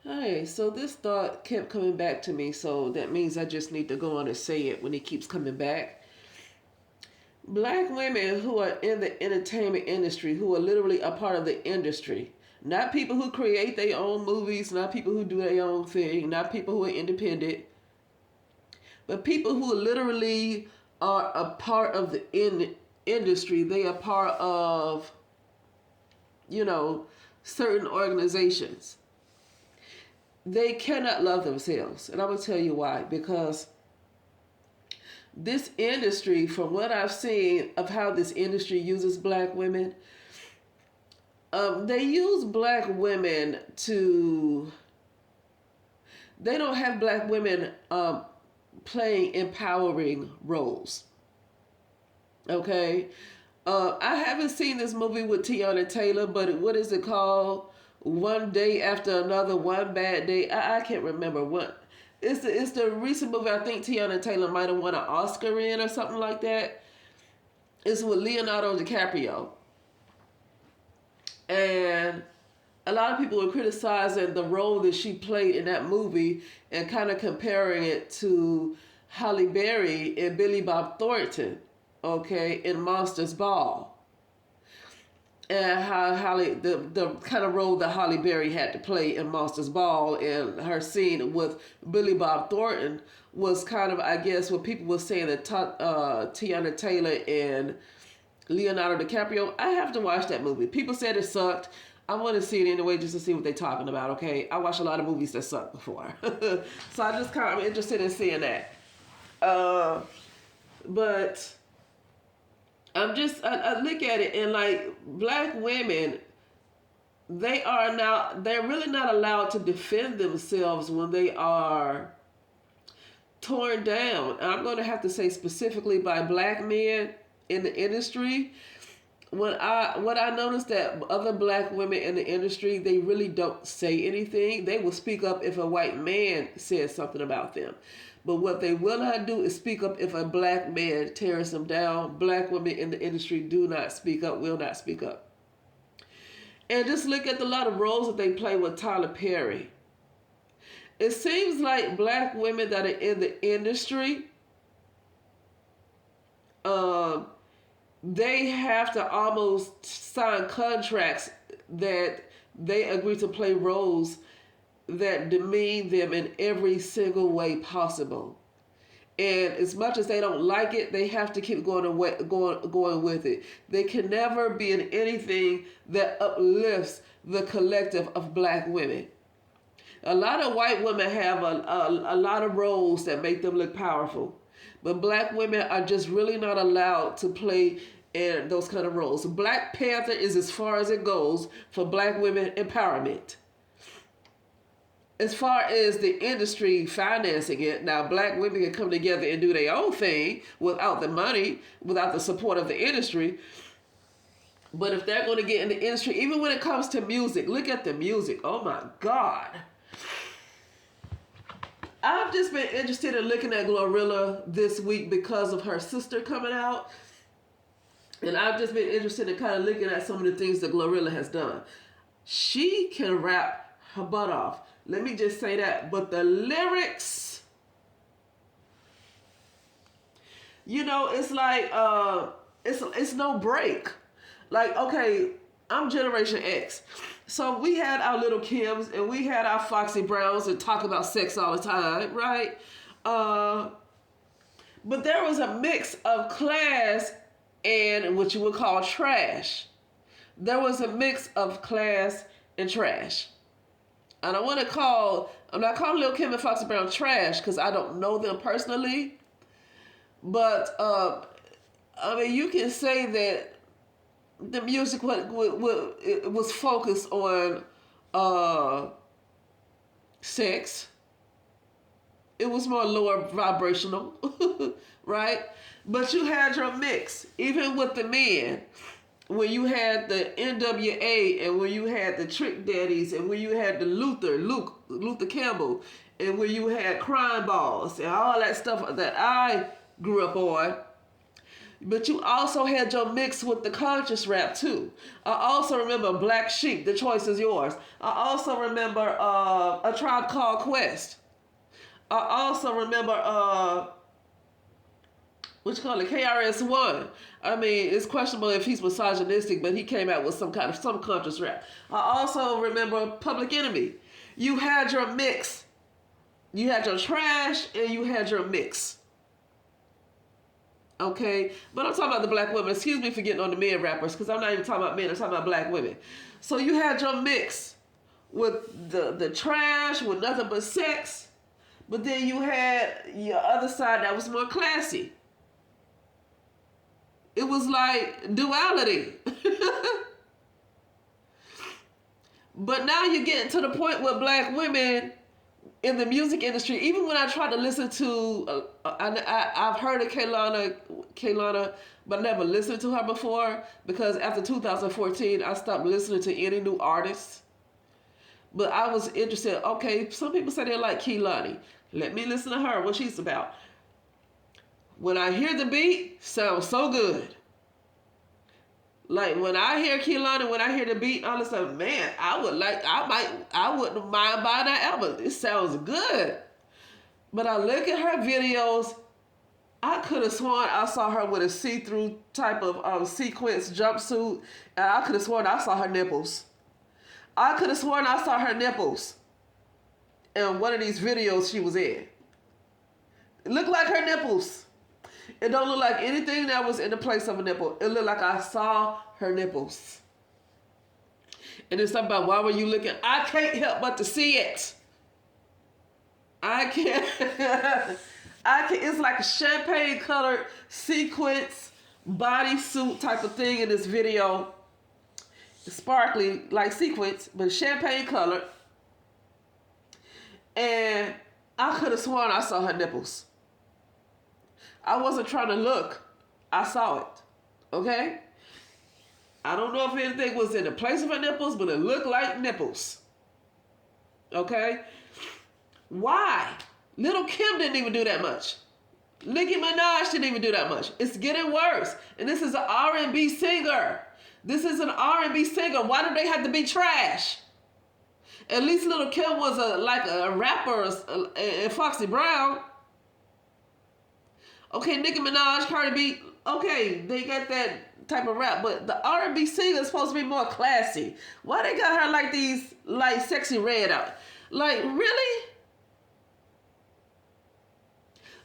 Hey, so this thought kept coming back to me, so that means I just need to go on and say it when it keeps coming back. Black women who are in the entertainment industry, who are literally a part of the industry, not people who create their own movies, not people who do their own thing, not people who are independent, but people who literally are a part of the industry. They are part of, you know, certain organizations. They cannot love themselves. And I will tell you why. Because this industry, from what I've seen of how this industry uses black women, they use black women to. They don't have black women playing empowering roles. Okay, I haven't seen this movie with Tiana Taylor, but what is it called? One Day After Another, One Bad Day. I can't remember what. It's the recent movie. I think Tiana Taylor might have won an Oscar in or something like that. It's with Leonardo DiCaprio, and a lot of people were criticizing the role that she played in that movie and kind of comparing it to Halle Berry and Billy Bob Thornton, okay, in Monsters Ball. And how the kind of role that Halle Berry had to play in Monsters Ball, and her scene with Billy Bob Thornton was kind of, I guess, what people were saying that Tiana Taylor and Leonardo DiCaprio. I have to watch that movie. People said it sucked. I want to see it anyway just to see what they're talking about, okay? I watched a lot of movies that sucked before. So I just kind of am interested in seeing that. Uh, but I look at it and like black women, they're really not allowed to defend themselves when they are torn down. And I'm going to have to say specifically by black men in the industry. What I noticed that other black women in the industry, they really don't say anything. They will speak up if a white man says something about them. But what they will not do is speak up if a black man tears them down. Black women in the industry do not speak up, will not speak up. And just look at the lot of roles that they play with Tyler Perry. It seems like black women that are in the industry, um, they have to almost sign contracts that they agree to play roles that demean them in every single way possible. And as much as they don't like it, they have to keep going with it. They can never be in anything that uplifts the collective of black women. A lot of white women have a lot of roles that make them look powerful. But black women are just really not allowed to play in those kind of roles. Black Panther is as far as it goes for black women empowerment. As far as the industry financing it, now black women can come together and do their own thing without the money, without the support of the industry. But if they're going to get in the industry, even when it comes to music, look at the music. Oh my God. I've just been interested in looking at Glorilla this week because of her sister coming out. And I've just been interested in kind of looking at some of the things that Glorilla has done. She can rap her butt off. Let me just say that. But the lyrics, it's like it's no break. Like, okay, I'm Generation X. So we had our little Kims and we had our Foxy Browns and talk about sex all the time, right? But there was a mix of class and what you would call trash. There was a mix of class and trash. And I'm not calling Lil Kim and Foxy Brown trash because I don't know them personally. But, you can say that the music was focused on sex. It was more lower vibrational, right? But you had your mix, even with the men. When you had the NWA and when you had the Trick Daddies and when you had the Luther Campbell, and when you had Crime Balls and all that stuff that I grew up on, But you also had your mix with the conscious rap too. I also remember Black Sheep, The Choice Is Yours. I also remember A Tribe Called Quest. I also remember what you call it, KRS-One. I mean, it's questionable if he's misogynistic, but he came out with some conscious rap. I also remember Public Enemy. You had your mix. You had your trash and you had your mix. Okay? But I'm talking about the black women. Excuse me for getting on the men rappers, because I'm not even talking about men. I'm talking about black women. So you had your mix with the trash, with nothing but sex. But then you had your other side that was more classy. It was like duality. But now you're getting to the point where black women in the music industry, even when I try to listen to, I've heard of Kehlani, but I never listened to her before, because after 2014, I stopped listening to any new artists. But I was interested. Okay, some people say they like Kehlani. Let me listen to her, what she's about. When I hear the beat, sounds so good. Like when I hear Kehlani, when I hear the beat, I'm just like, man, I wouldn't mind buying that album. It sounds good. But I look at her videos, I could have sworn I saw her with a see-through type of sequence jumpsuit, and I could have sworn I saw her nipples. I could have sworn I saw her nipples in one of these videos she was in. It looked like her nipples. It don't look like anything that was in the place of a nipple. It looked like I saw her nipples. And it's something about, why were you looking? I can't help but to see it. I can't. It's like a champagne colored sequence bodysuit type of thing in this video. Sparkly like sequence, but champagne colored. And I could have sworn I saw her nipples. I wasn't trying to look. I saw it. Okay? I don't know if anything was in the place of her nipples, but it looked like nipples. Okay? Why? Little Kim didn't even do that much. Nicki Minaj didn't even do that much. It's getting worse. And this is an R&B singer. This is an R&B singer. Why do they have to be trash? At least Little Kim was like a rapper and Foxy Brown. Okay, Nicki Minaj, Cardi B, okay, they got that type of rap, but the R&B singer is supposed to be more classy. Why they got her like these, like Sexy Red out? Like, really?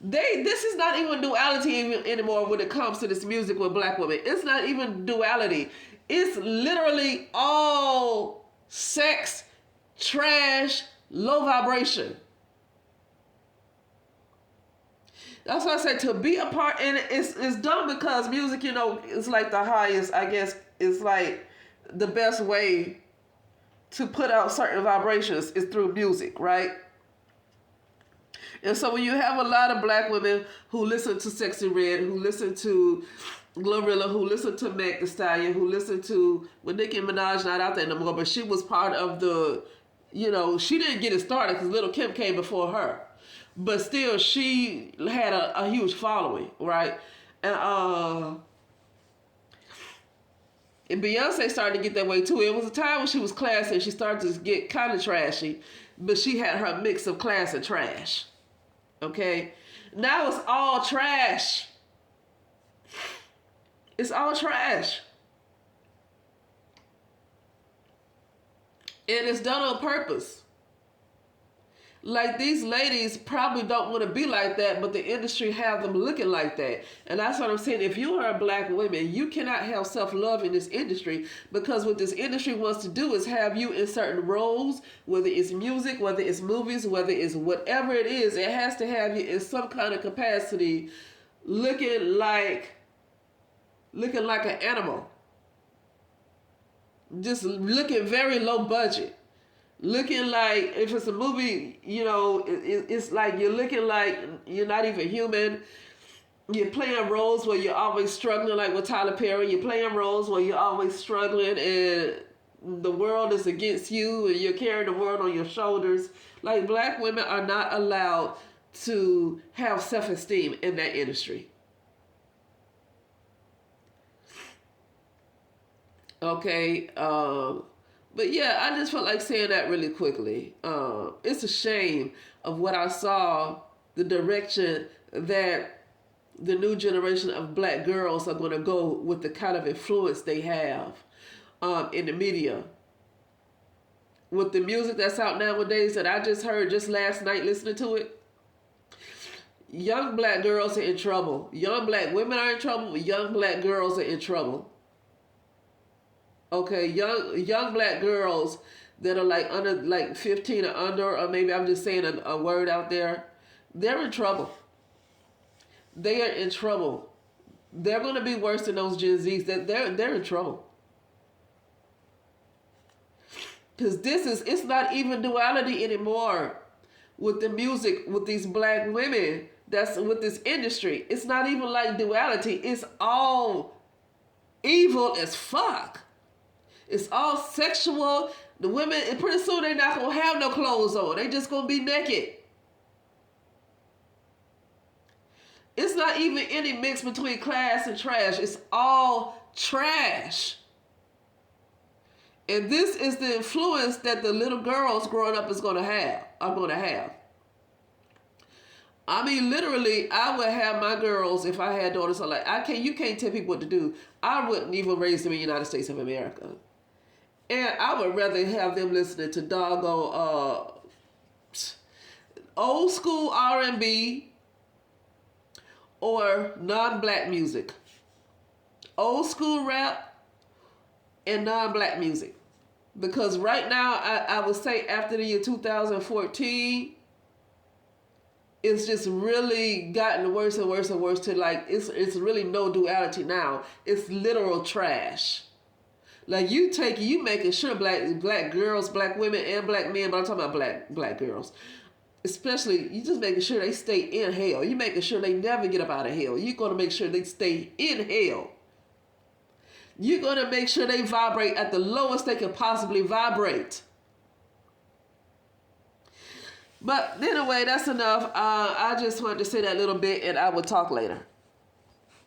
This is not even duality anymore when it comes to this music with black women. It's not even duality. It's literally all sex, trash, low vibration. That's why I say to be a part, and it's done because music, is like the highest, I guess, it's like the best way to put out certain vibrations is through music, right? And so when you have a lot of black women who listen to Sexy Red, who listen to Glorilla, who listen to Meg Thee Stallion, who listen to, well, Nicki Minaj not out there no more, but she was part of the, she didn't get it started because Little Kim came before her. But still, she had a huge following, right? And Beyonce started to get that way too. It was a time when she was classy and she started to get kind of trashy, but she had her mix of class and trash. Okay? Now it's all trash. It's all trash. And it's done on purpose. Like, these ladies probably don't want to be like that, but the industry have them looking like that. And that's what I'm saying. If you are a black woman, you cannot have self-love in this industry, because what this industry wants to do is have you in certain roles, whether it's music, whether it's movies, whether it's whatever it is, it has to have you in some kind of capacity looking like an animal. Just looking very low budget. Looking like, if it's a movie, it's like you're looking like you're not even human. You're playing roles where you're always struggling, like with Tyler Perry. You're playing roles where you're always struggling and the world is against you and you're carrying the world on your shoulders. Like, black women are not allowed to have self-esteem in that industry. Okay. But yeah, I just felt like saying that really quickly. It's a shame of what I saw, the direction that the new generation of black girls are going to go with the kind of influence they have in the media. With the music that's out nowadays that I just heard just last night listening to it, young black girls are in trouble. Young black women are in trouble, but young black girls are in trouble. Okay, young black girls that are like under like 15 or under, or maybe I'm just saying a word out there, they're in trouble. They are in trouble. They're going to be worse than those Gen Zs. That they're in trouble. Because it's not even duality anymore with the music, with these black women that's with this industry. It's not even like duality. It's all evil as fuck. It's all sexual. The women, and pretty soon they're not going to have no clothes on. They just going to be naked. It's not even any mix between class and trash. It's all trash. And this is the influence that the little girls growing up are going to have. I mean, literally, I would have my girls, if I had daughters, I'm like, you can't tell people what to do. I wouldn't even raise them in the United States of America. And I would rather have them listening to doggone old school R&B or non-black music. Old school rap and non-black music. Because right now, I would say after the year 2014, it's just really gotten worse and worse and worse to like, it's really no duality now. It's literal trash. Like you making sure black girls, black women, and black men, but I'm talking about black girls. Especially, you just making sure they stay in hell. You making sure they never get up out of hell. You're going to make sure they stay in hell. You're going to make sure they vibrate at the lowest they can possibly vibrate. But anyway, that's enough. I just wanted to say that little bit, and I will talk later.